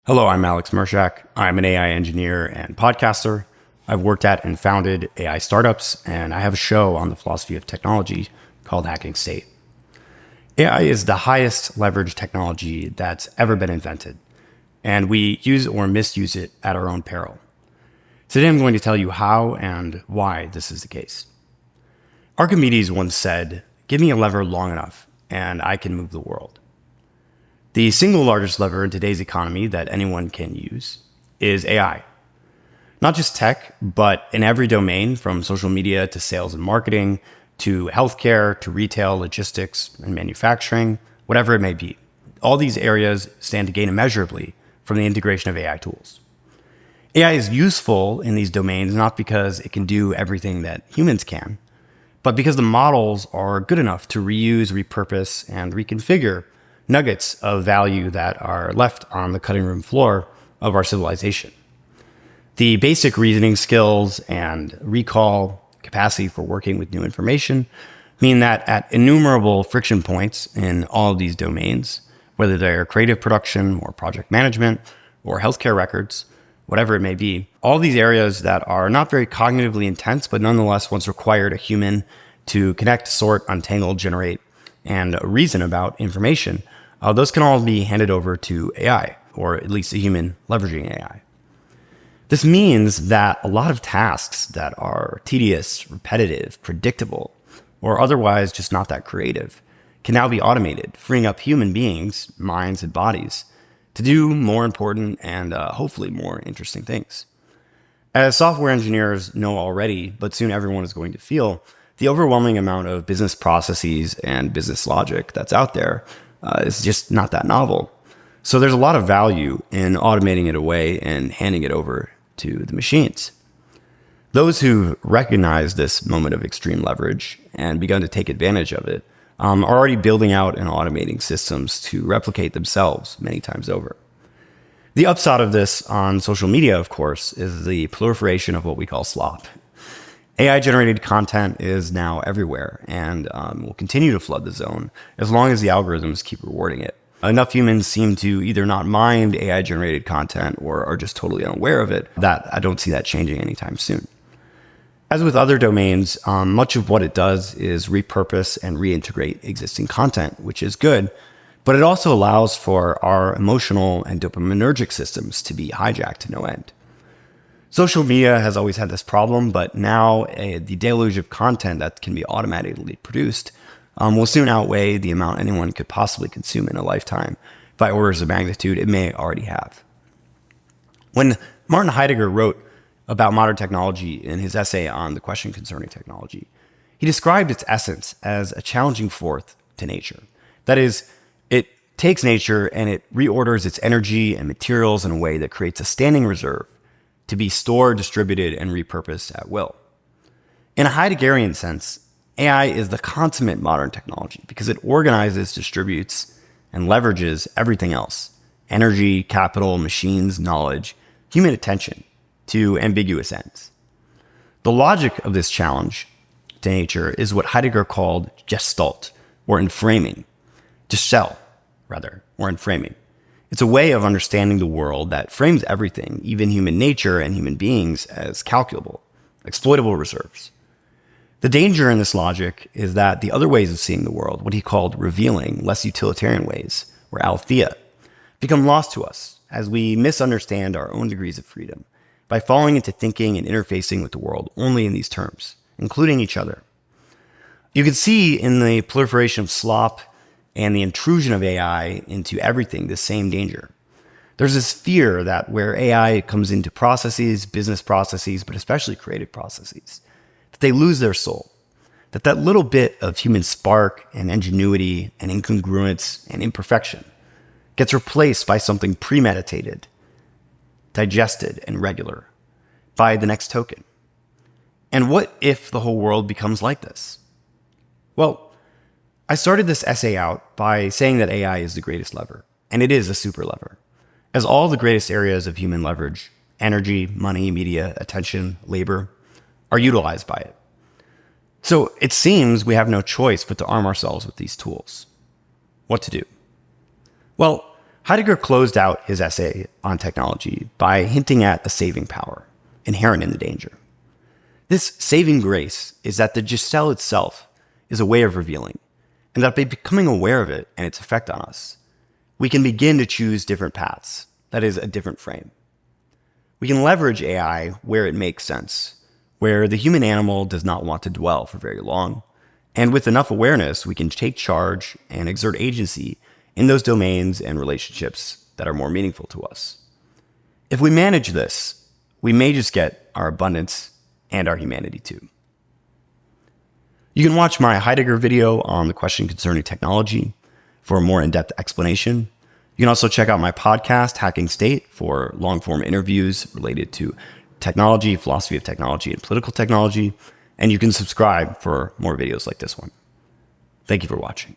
Hello, I'm Alex Mershak. I'm an AI engineer and podcaster. I've worked at and founded AI startups, and I have a show on the philosophy of technology called Hacking State. AI is the highest leverage technology that's ever been invented, and we use or misuse it at our own peril. Today, I'm going to tell you how and why this is the case. Archimedes once said, "Give me a lever long enough, and I can move the world." The single largest lever in today's economy that anyone can use is AI. Not just tech, but in every domain from social media to sales and marketing, to healthcare, to retail, logistics, and manufacturing, whatever it may be. All these areas stand to gain immeasurably from the integration of AI tools. AI is useful in these domains not because it can do everything that humans can, but because the models are good enough to reuse, repurpose, and reconfigure nuggets of value that are left on the cutting room floor of our civilization. The basic reasoning skills and recall capacity for working with new information mean that at innumerable friction points in all of these domains, whether they're creative production or project management or healthcare records, whatever it may be, all these areas that are not very cognitively intense, but nonetheless once required a human to connect, sort, untangle, generate, and reason about information, those can all be handed over to AI, or at least a human leveraging AI. This means that a lot of tasks that are tedious, repetitive, predictable, or otherwise just not that creative can now be automated, freeing up human beings, minds, and bodies to do more important and hopefully more interesting things. As software engineers know already, but soon everyone is going to feel, the overwhelming amount of business processes and business logic that's out there is just not that novel. So there's a lot of value in automating it away and handing it over to the machines. Those who recognize this moment of extreme leverage and begun to take advantage of it are already building out and automating systems to replicate themselves many times over. The upside of this on social media, of course, is the proliferation of what we call slop. AI-generated content is now everywhere and will continue to flood the zone as long as the algorithms keep rewarding it. Enough humans seem to either not mind AI-generated content or are just totally unaware of it that I don't see that changing anytime soon. As with other domains, much of what it does is repurpose and reintegrate existing content, which is good, but it also allows for our emotional and dopaminergic systems to be hijacked to no end. Social media has always had this problem, but now the deluge of content that can be automatically produced will soon outweigh the amount anyone could possibly consume in a lifetime by orders of magnitude it may already have. When Martin Heidegger wrote about modern technology in his essay on the question concerning technology, he described its essence as a challenging force to nature. That is, it takes nature and it reorders its energy and materials in a way that creates a standing reserve to be stored, distributed, and repurposed at will. In a Heideggerian sense, AI is the consummate modern technology because it organizes, distributes, and leverages everything else: energy, capital, machines, knowledge, human attention, to ambiguous ends. The logic of this challenge to nature is what Heidegger called Gestalt, or enframing. Gestell, rather, or enframing. It's a way of understanding the world that frames everything, even human nature and human beings, as calculable, exploitable reserves. The danger in this logic is that the other ways of seeing the world, what he called revealing, less utilitarian ways, or aletheia, become lost to us as we misunderstand our own degrees of freedom by falling into thinking and interfacing with the world only in these terms, including each other. You can see in the proliferation of slop and the intrusion of AI into everything this same danger. There's this fear that where AI comes into processes, business processes, but especially creative processes, that they lose their soul, that that little bit of human spark and ingenuity and incongruence and imperfection gets replaced by something premeditated, digested, and regular by the next token. And what if the whole world becomes like this? Well, I started this essay out by saying that AI is the greatest lever, and it is a super lever, as all the greatest areas of human leverage, energy, money, media, attention, labor, are utilized by it. So it seems we have no choice but to arm ourselves with these tools. What to do? Well, Heidegger closed out his essay on technology by hinting at a saving power inherent in the danger. This saving grace is that the Gestell itself is a way of revealing, and that by becoming aware of it and its effect on us, we can begin to choose different paths, that is, a different frame. We can leverage AI where it makes sense, where the human animal does not want to dwell for very long, and with enough awareness, we can take charge and exert agency in those domains and relationships that are more meaningful to us. If we manage this, we may just get our abundance and our humanity too. You can watch my Heidegger video on the question concerning technology for a more in-depth explanation. You can also check out my podcast, Hacking State, for long-form interviews related to technology, philosophy of technology, and political technology. And you can subscribe for more videos like this one. Thank you for watching.